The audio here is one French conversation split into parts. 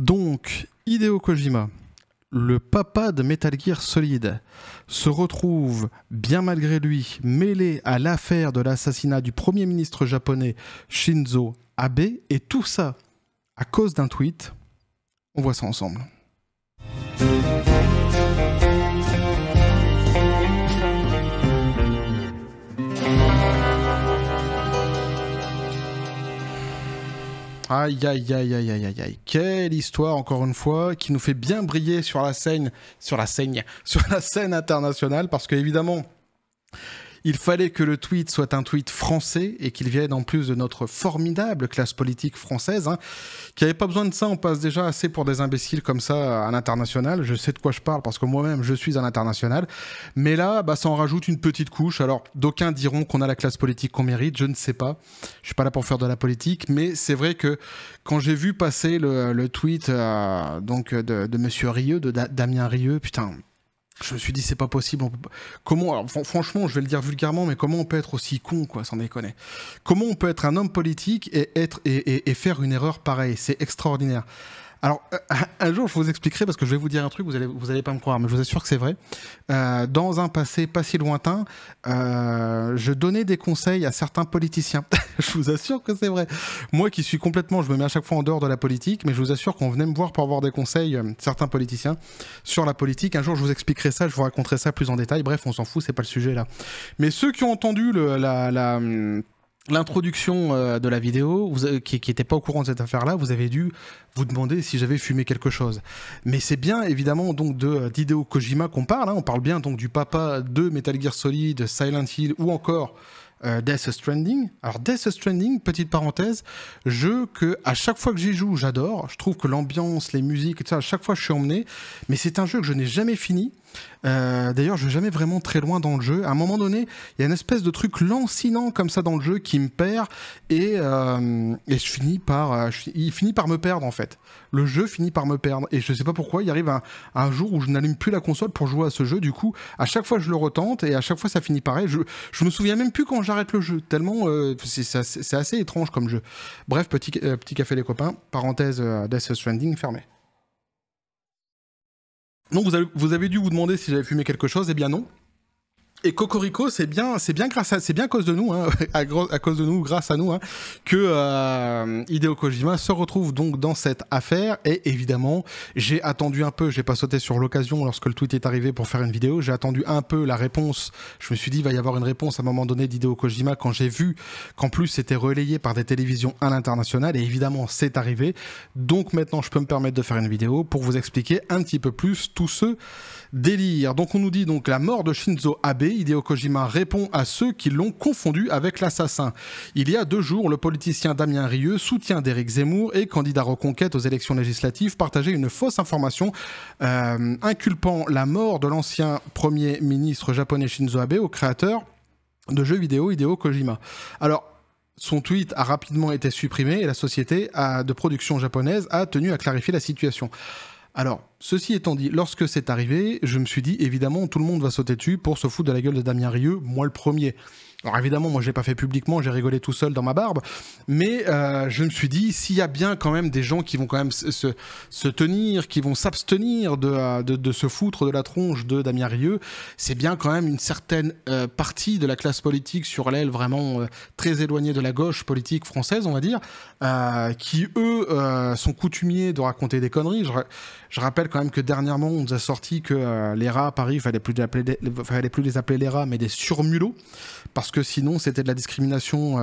Donc, Hideo Kojima, le papa de Metal Gear Solid, se retrouve, bien malgré lui, mêlé à l'affaire de l'assassinat du Premier ministre japonais Shinzo Abe, et tout ça à cause d'un tweet. On voit ça ensemble. Aïe, aïe, aïe, aïe, aïe, aïe, aïe. Quelle histoire, encore une fois, qui nous fait bien briller sur la scène internationale, parce qu'évidemment, il fallait que le tweet soit un tweet français et qu'il vienne en plus de notre formidable classe politique française, hein, qui n'avait pas besoin de ça. On passe déjà assez pour des imbéciles comme ça à l'international. Je sais de quoi je parle parce que moi-même, je suis à l'international. Mais là, ça en rajoute une petite couche. Alors, d'aucuns diront qu'on a la classe politique qu'on mérite. Je ne sais pas. Je suis pas là pour faire de la politique. Mais c'est vrai que quand j'ai vu passer le tweet de Monsieur Rieu, de Damien Rieu, putain... Je me suis dit, c'est pas possible. Comment, alors, franchement, je vais le dire vulgairement, mais comment on peut être aussi con, quoi, sans déconner. Comment on peut être un homme politique et faire une erreur pareille? C'est extraordinaire. Alors, un jour, je vous expliquerai, parce que je vais vous dire un truc, vous allez pas me croire, mais je vous assure que c'est vrai. Dans un passé pas si lointain, je donnais des conseils à certains politiciens. Je vous assure que c'est vrai. Moi qui suis complètement, je me mets à chaque fois en dehors de la politique, mais je vous assure qu'on venait me voir pour avoir des conseils, certains politiciens, sur la politique. Un jour, je vous expliquerai ça, je vous raconterai ça plus en détail. Bref, on s'en fout, c'est pas le sujet là. Mais ceux qui ont entendu l'introduction de la vidéo, qui n'était pas au courant de cette affaire-là, vous avez dû vous demander si j'avais fumé quelque chose. Mais c'est bien évidemment donc d'Hideo Kojima qu'on parle, hein. On parle bien donc du papa de Metal Gear Solid, Silent Hill ou encore Death Stranding. Alors Death Stranding, petite parenthèse, jeu que à chaque fois que j'y joue, j'adore. Je trouve que l'ambiance, les musiques, et tout ça, à chaque fois je suis emmené. Mais c'est un jeu que je n'ai jamais fini. D'ailleurs, je vais jamais vraiment très loin dans le jeu. À un moment donné, il y a une espèce de truc lancinant comme ça dans le jeu qui me perd et il finit par me perdre en fait. Le jeu finit par me perdre et je sais pas pourquoi. Il arrive un jour où je n'allume plus la console pour jouer à ce jeu. Du coup, à chaque fois je le retente et à chaque fois ça finit pareil. Je me souviens même plus quand j'arrête le jeu. Tellement c'est assez étrange comme jeu. Bref, petit café les copains. Parenthèse Death Stranding fermée. Donc vous avez dû vous demander si j'avais fumé quelque chose, eh bien non. Et Cocorico, c'est bien à cause de nous, hein, à cause de nous, grâce à nous, hein, que Hideo Kojima se retrouve donc dans cette affaire. Et évidemment, j'ai attendu un peu, j'ai pas sauté sur l'occasion lorsque le tweet est arrivé pour faire une vidéo. J'ai attendu un peu la réponse. Je me suis dit, il va y avoir une réponse à un moment donné d'Hideo Kojima quand j'ai vu qu'en plus c'était relayé par des télévisions à l'international. Et évidemment, c'est arrivé. Donc maintenant, je peux me permettre de faire une vidéo pour vous expliquer un petit peu plus tout ce délire. Donc on nous dit donc la mort de Shinzo Abe. Hideo Kojima répond à ceux qui l'ont confondu avec l'assassin. Il y a 2 jours, le politicien Damien Rieu, soutien d'Éric Zemmour et candidat Reconquête aux élections législatives, partageait une fausse information inculpant la mort de l'ancien premier ministre japonais Shinzo Abe au créateur de jeux vidéo Hideo Kojima. Alors, son tweet a rapidement été supprimé et la société de production japonaise a tenu à clarifier la situation. Alors, ceci étant dit, lorsque c'est arrivé, je me suis dit, évidemment, tout le monde va sauter dessus pour se foutre de la gueule de Damien Rieu, moi le premier. Alors évidemment, moi je l'ai pas fait publiquement, j'ai rigolé tout seul dans ma barbe, mais je me suis dit, s'il y a bien quand même des gens qui vont quand même se tenir, qui vont s'abstenir de se foutre de la tronche de Damien Rieu, c'est bien quand même une certaine partie de la classe politique sur l'aile vraiment très éloignée de la gauche politique française, on va dire, qui eux sont coutumiers de raconter des conneries. Je rappelle quand même que dernièrement, on nous a sorti que les rats à Paris, fallait plus les appeler les rats, mais des surmulots, parce que sinon c'était de la discrimination,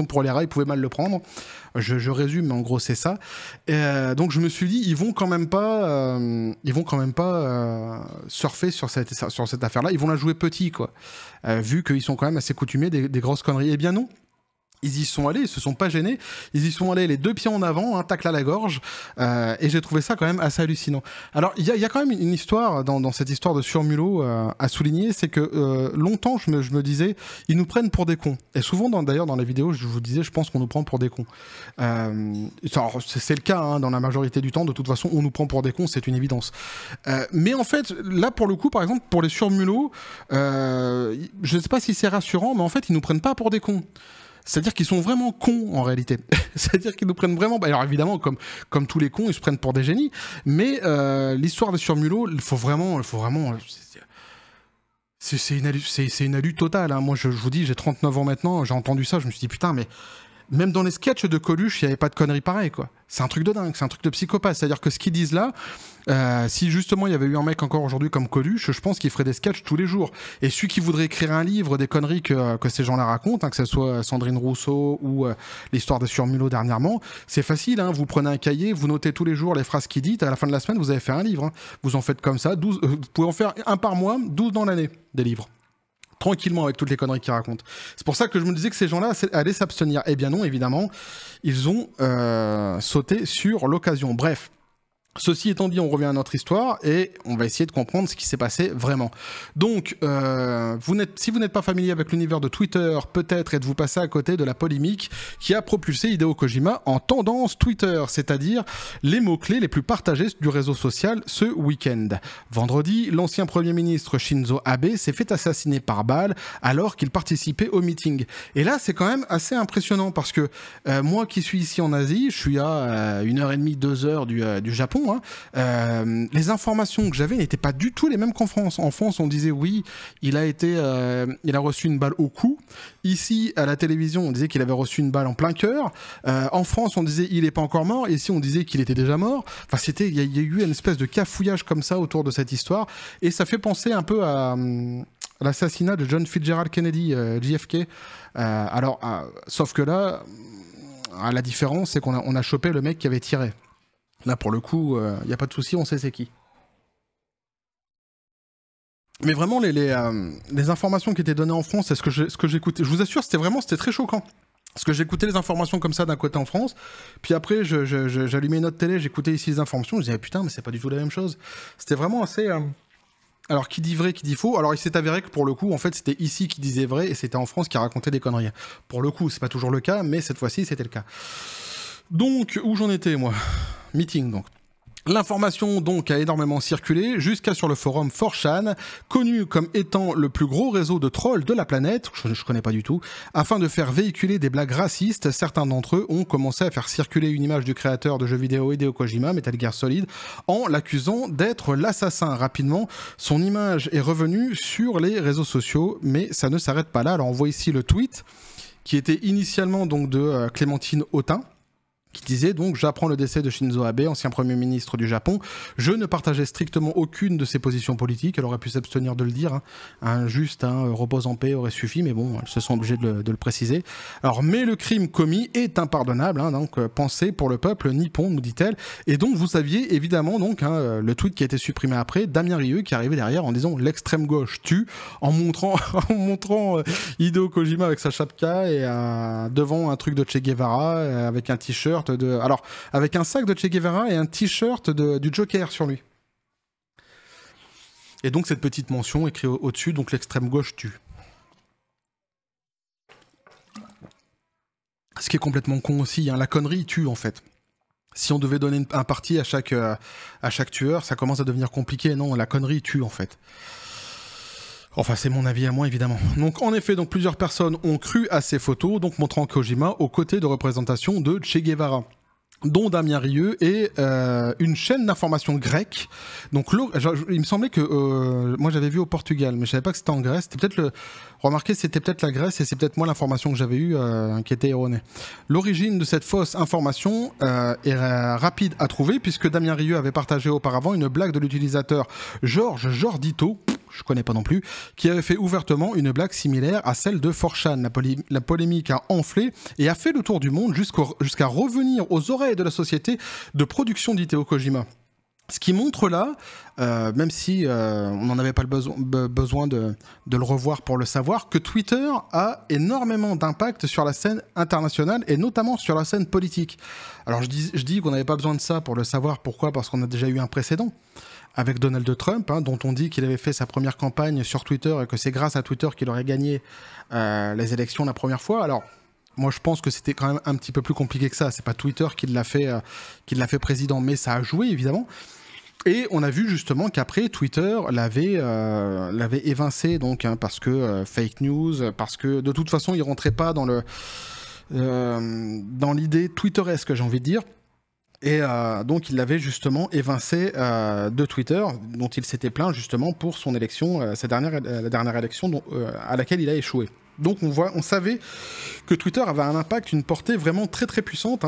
pour les rats, ils pouvaient mal le prendre. Je résume, mais en gros c'est ça. Donc je me suis dit, ils vont quand même pas surfer sur cette affaire-là. Ils vont la jouer petit, quoi, vu qu'ils sont quand même assez coutumiers des grosses conneries. Eh bien non. Ils y sont allés, ils se sont pas gênés, ils y sont allés les 2 pieds en avant, un tacle à la gorge, et j'ai trouvé ça quand même assez hallucinant. Alors, il y a quand même une histoire, dans cette histoire de surmulot à souligner, c'est que longtemps, je me disais, ils nous prennent pour des cons. Et souvent, d'ailleurs, dans les vidéos, je vous disais, je pense qu'on nous prend pour des cons. Alors, c'est le cas, hein, dans la majorité du temps, de toute façon, on nous prend pour des cons, c'est une évidence. Mais en fait, là, pour le coup, par exemple, pour les surmulots, je sais pas si c'est rassurant, mais en fait, ils nous prennent pas pour des cons. C'est-à-dire qu'ils sont vraiment cons en réalité. C'est-à-dire qu'ils nous prennent vraiment... Alors évidemment, comme tous les cons, ils se prennent pour des génies. Mais l'histoire de Surmulot, il faut vraiment... C'est une alu totale. Hein. Moi, je vous dis, j'ai 39 ans maintenant, j'ai entendu ça, je me suis dit, putain, mais... Même dans les sketchs de Coluche, il n'y avait pas de conneries pareilles, quoi. C'est un truc de dingue, c'est un truc de psychopathe. C'est-à-dire que ce qu'ils disent là, si justement il y avait eu un mec encore aujourd'hui comme Coluche, je pense qu'il ferait des sketchs tous les jours. Et celui qui voudrait écrire un livre des conneries que ces gens-là racontent, hein, que ce soit Sandrine Rousseau ou l'histoire de Surmulot dernièrement, c'est facile. Hein, vous prenez un cahier, vous notez tous les jours les phrases qu'il dit, à la fin de la semaine, vous avez fait un livre. Hein. Vous en faites comme ça, 12, vous pouvez en faire un par mois, 12 dans l'année, des livres. Tranquillement avec toutes les conneries qu'ils racontent. C'est pour ça que je me disais que ces gens-là allaient s'abstenir. Eh bien non, évidemment, ils ont sauté sur l'occasion. Bref. Ceci étant dit, on revient à notre histoire et on va essayer de comprendre ce qui s'est passé vraiment. Donc, si vous n'êtes pas familier avec l'univers de Twitter, peut-être êtes-vous passé à côté de la polémique qui a propulsé Hideo Kojima en tendance Twitter, c'est-à-dire les mots-clés les plus partagés du réseau social ce week-end. Vendredi, l'ancien Premier ministre Shinzo Abe s'est fait assassiner par balle alors qu'il participait au meeting. Et là, c'est quand même assez impressionnant parce que moi qui suis ici en Asie, je suis à 1h30, 2h du Japon. Hein. Les informations que j'avais n'étaient pas du tout les mêmes qu'en France. En France, on disait oui, il a reçu une balle au cou. Ici, à la télévision, on disait qu'il avait reçu une balle en plein cœur. En France, on disait il n'est pas encore mort. Ici, on disait qu'il était déjà mort. Enfin, il y a eu une espèce de cafouillage comme ça autour de cette histoire, et ça fait penser un peu à l'assassinat de John Fitzgerald Kennedy, JFK. Sauf que là, la différence, c'est qu'on a chopé le mec qui avait tiré. Là, pour le coup, il n'y a pas de souci, on sait c'est qui. Mais vraiment, les informations qui étaient données en France, c'est ce que j'écoutais. Je vous assure, c'était très choquant. Parce que j'écoutais les informations comme ça d'un côté en France, puis après, j'allumais une autre télé, j'écoutais ici les informations, je disais, putain, mais c'est pas du tout la même chose. C'était vraiment assez... Alors, qui dit vrai, qui dit faux? Alors, il s'est avéré que pour le coup, en fait, c'était ici qui disait vrai, et c'était en France qui racontait des conneries. Pour le coup, c'est pas toujours le cas, mais cette fois-ci, c'était le cas. Donc, où j'en étais, moi? Meeting, donc. L'information donc a énormément circulé jusqu'à sur le forum 4chan, connu comme étant le plus gros réseau de trolls de la planète, je connais pas du tout, afin de faire véhiculer des blagues racistes. Certains d'entre eux ont commencé à faire circuler une image du créateur de jeux vidéo Hideo Kojima, Metal Gear Solid, en l'accusant d'être l'assassin. Rapidement, son image est revenue sur les réseaux sociaux, mais ça ne s'arrête pas là. Alors on voit ici le tweet qui était initialement donc de Clémentine Autain, qui disait donc « J'apprends le décès de Shinzo Abe, ancien Premier ministre du Japon. Je ne partageais strictement aucune de ses positions politiques. » Elle aurait pu s'abstenir de le dire. Hein. Juste, repose en paix aurait suffi, mais bon, elles se sont obligées de le préciser. Alors, mais le crime commis est impardonnable. Hein, donc, pensez pour le peuple nippon, nous dit-elle. Et donc, vous saviez évidemment donc le tweet qui a été supprimé après, Damien Rieu qui arrivait derrière en disant « L'extrême gauche tue », en montrant Hideo Kojima avec sa chapka et devant un truc de Che Guevara avec un t-shirt avec un sac de Che Guevara et un t-shirt du Joker sur lui. Et donc cette petite mention écrite au-dessus, donc l'extrême gauche tue. Ce qui est complètement con aussi, hein, la connerie tue en fait. Si on devait donner un parti à chaque tueur, ça commence à devenir compliqué. Non, la connerie tue en fait. Enfin, c'est mon avis à moi, évidemment. Donc, en effet, plusieurs personnes ont cru à ces photos, donc montrant Kojima aux côtés de représentations de Che Guevara, dont Damien Rieu et une chaîne d'information grecque. Donc, il me semblait que moi j'avais vu au Portugal, mais je savais pas que c'était en Grèce. C'était peut-être c'était peut-être la Grèce et c'est peut-être moi l'information que j'avais eue qui était erronée. L'origine de cette fausse information est rapide à trouver puisque Damien Rieu avait partagé auparavant une blague de l'utilisateur Georges Jordito, je connais pas non plus, qui avait fait ouvertement une blague similaire à celle de 4chan. La polémique a enflé et a fait le tour du monde jusqu'à revenir aux oreilles de la société de production d'Hideo Kojima. Ce qui montre là, même si on n'en avait pas besoin de le revoir pour le savoir, que Twitter a énormément d'impact sur la scène internationale et notamment sur la scène politique. Alors je dis qu'on n'avait pas besoin de ça pour le savoir. Pourquoi ? Parce qu'on a déjà eu un précédent avec Donald Trump, dont on dit qu'il avait fait sa première campagne sur Twitter et que c'est grâce à Twitter qu'il aurait gagné les élections la première fois. Alors, moi, je pense que c'était quand même un petit peu plus compliqué que ça. C'est pas Twitter qui l'a fait président, mais ça a joué, évidemment. Et on a vu justement qu'après Twitter l'avait évincé donc parce que fake news, parce que de toute façon il rentrait pas dans l'idée twitteresque, j'ai envie de dire. Et donc il l'avait justement évincé de Twitter, dont il s'était plaint justement pour son élection, la dernière élection à laquelle il a échoué. Donc on savait que Twitter avait un impact, une portée vraiment très très puissante.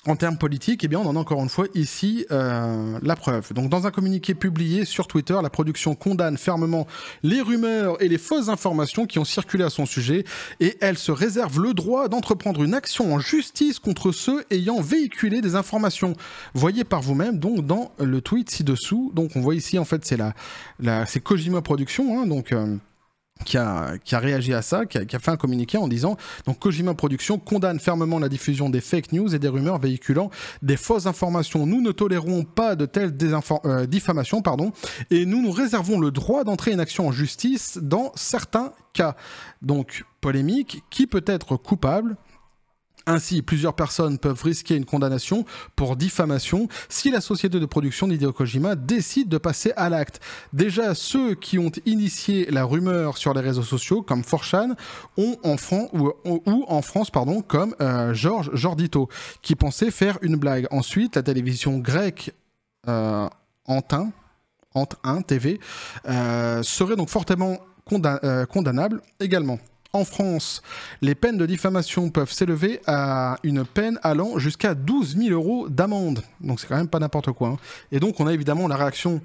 En termes politiques, eh bien, on en a encore une fois ici la preuve. Donc, dans un communiqué publié sur Twitter, la production condamne fermement les rumeurs et les fausses informations qui ont circulé à son sujet et elle se réserve le droit d'entreprendre une action en justice contre ceux ayant véhiculé des informations. Voyez par vous-même, donc, dans le tweet ci-dessous. Donc, on voit ici, en fait, c'est Kojima Productions, donc... Qui a réagi à ça, qui a fait un communiqué en disant donc Kojima Productions condamne fermement la diffusion des fake news et des rumeurs véhiculant des fausses informations. Nous ne tolérons pas de telles diffamations, et nous nous réservons le droit d'entrer une action en justice dans certains cas. Donc polémique, qui peut être coupable? Ainsi, plusieurs personnes peuvent risquer une condamnation pour diffamation si la société de production d'Hideo Kojima décide de passer à l'acte. Déjà, ceux qui ont initié la rumeur sur les réseaux sociaux, comme 4chan, ou en France, comme Georges Jordito, qui pensait faire une blague. Ensuite, la télévision grecque Ant 1 TV serait donc fortement condamnable également. En France, les peines de diffamation peuvent s'élever à une peine allant jusqu'à 12 000 € d'amende. Donc c'est quand même pas n'importe quoi. Et donc on a évidemment la réaction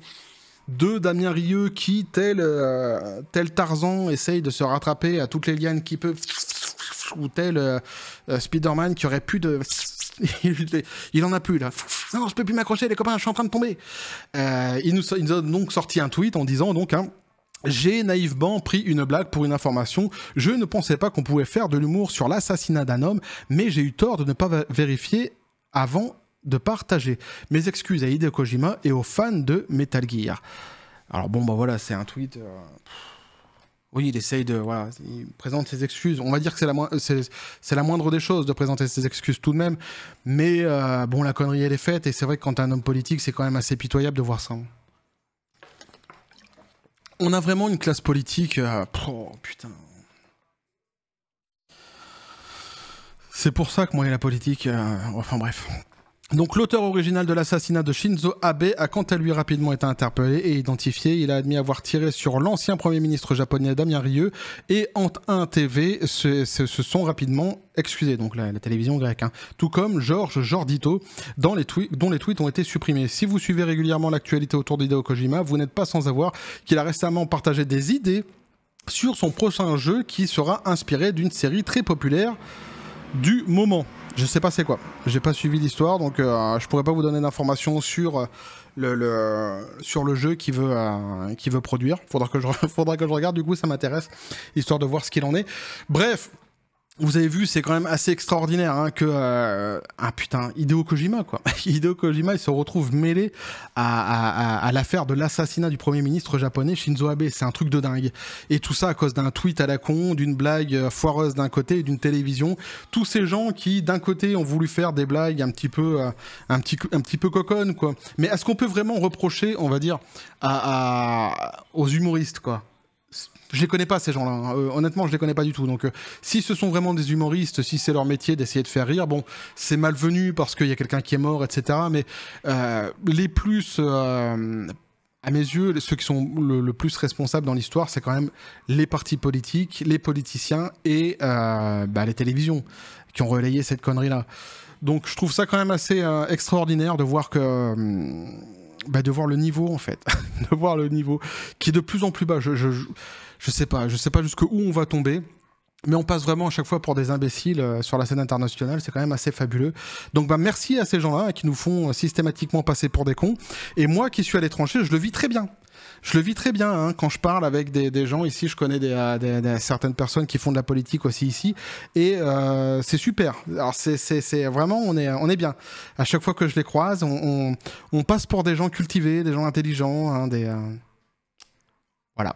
de Damien Rieu qui, tel Tarzan, essaye de se rattraper à toutes les lianes qu'il peut, ou tel Spider-Man qui aurait pu de... il en a plus là. Non, je peux plus m'accrocher les copains, je suis en train de tomber. Il nous a donc sorti un tweet en disant donc... J'ai naïvement pris une blague pour une information. Je ne pensais pas qu'on pouvait faire de l'humour sur l'assassinat d'un homme, mais j'ai eu tort de ne pas vérifier avant de partager. Mes excuses à Hideo Kojima et aux fans de Metal Gear. Alors bon, bah voilà, c'est un tweet... Oui, il essaye de... Voilà, il présente ses excuses. On va dire que c'est la moindre des choses de présenter ses excuses tout de même. Mais bon, la connerie, elle est faite. Et c'est vrai que quand t'es un homme politique, c'est quand même assez pitoyable de voir ça. On a vraiment une classe politique... Oh, putain. C'est pour ça que moi et la politique... Enfin bref... Donc l'auteur original de l'assassinat de Shinzo Abe a quant à lui rapidement été interpellé et identifié. Il a admis avoir tiré sur l'ancien premier ministre japonais Damien Rieu et Ant 1 TV se sont rapidement excusés, donc la télévision grecque. Tout comme Georges Jordito, dont les tweets ont été supprimés. Si vous suivez régulièrement l'actualité autour d'Hideo Kojima, vous n'êtes pas sans savoir qu'il a récemment partagé des idées sur son prochain jeu qui sera inspiré d'une série très populaire du moment. Je sais pas c'est quoi. J'ai pas suivi l'histoire, donc je pourrais pas vous donner d'informations sur le jeu qu'il veut produire. Faudra que je regarde. Du coup, ça m'intéresse, histoire de voir ce qu'il en est. Bref. Vous avez vu, c'est quand même assez extraordinaire que putain, Hideo Kojima quoi. Hideo Kojima, il se retrouve mêlé à l'affaire de l'assassinat du premier ministre japonais Shinzo Abe. C'est un truc de dingue. Et tout ça à cause d'un tweet à la con, d'une blague foireuse d'un côté et d'une télévision. Tous ces gens qui d'un côté ont voulu faire des blagues un petit peu coconnes quoi. Mais est-ce qu'on peut vraiment reprocher, on va dire, aux humoristes quoi? Je les connais pas ces gens-là, honnêtement je les connais pas du tout, donc si ce sont vraiment des humoristes, si c'est leur métier d'essayer de faire rire, bon c'est malvenu parce qu'il y a quelqu'un qui est mort, etc. Mais les plus, à mes yeux, ceux qui sont le plus responsables dans l'histoire, c'est quand même les partis politiques, les politiciens et les télévisions qui ont relayé cette connerie-là. Donc je trouve ça quand même assez extraordinaire de voir que... de voir le niveau en fait, de voir le niveau qui est de plus en plus bas. Je sais pas jusqu'où on va tomber, mais on passe vraiment à chaque fois pour des imbéciles sur la scène internationale, c'est quand même assez fabuleux. Donc merci à ces gens-là qui nous font systématiquement passer pour des cons, et moi qui suis à l'étranger, je le vis très bien. Quand je parle avec des gens ici, je connais certaines personnes qui font de la politique aussi ici, et c'est super. Alors c'est vraiment, on est bien. À chaque fois que je les croise, on passe pour des gens cultivés, des gens intelligents, Voilà.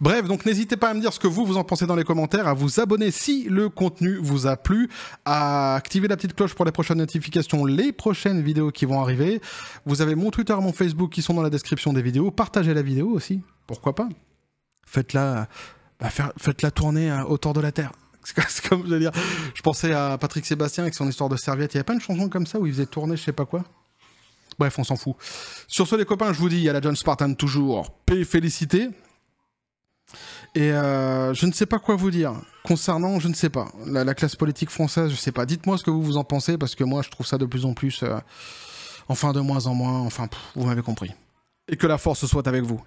Bref, donc n'hésitez pas à me dire ce que vous en pensez dans les commentaires, à vous abonner si le contenu vous a plu, à activer la petite cloche pour les prochaines notifications, les prochaines vidéos qui vont arriver. Vous avez mon Twitter, mon Facebook qui sont dans la description des vidéos. Partagez la vidéo aussi, pourquoi pas. Faites-la tourner autour de la Terre. C'est comme je veux dire. Je pensais à Patrick Sébastien avec son histoire de serviette. Il n'y avait pas une chanson comme ça où il faisait tourner je sais pas quoi. Bref, on s'en fout. Sur ce, les copains, je vous dis, à la John Spartan toujours, paix et félicité. Et je ne sais pas quoi vous dire concernant, je ne sais pas, la classe politique française, je sais pas. Dites-moi ce que vous en pensez, parce que moi, je trouve ça de plus en plus, enfin de moins en moins, enfin, vous m'avez compris. Et que la force soit avec vous.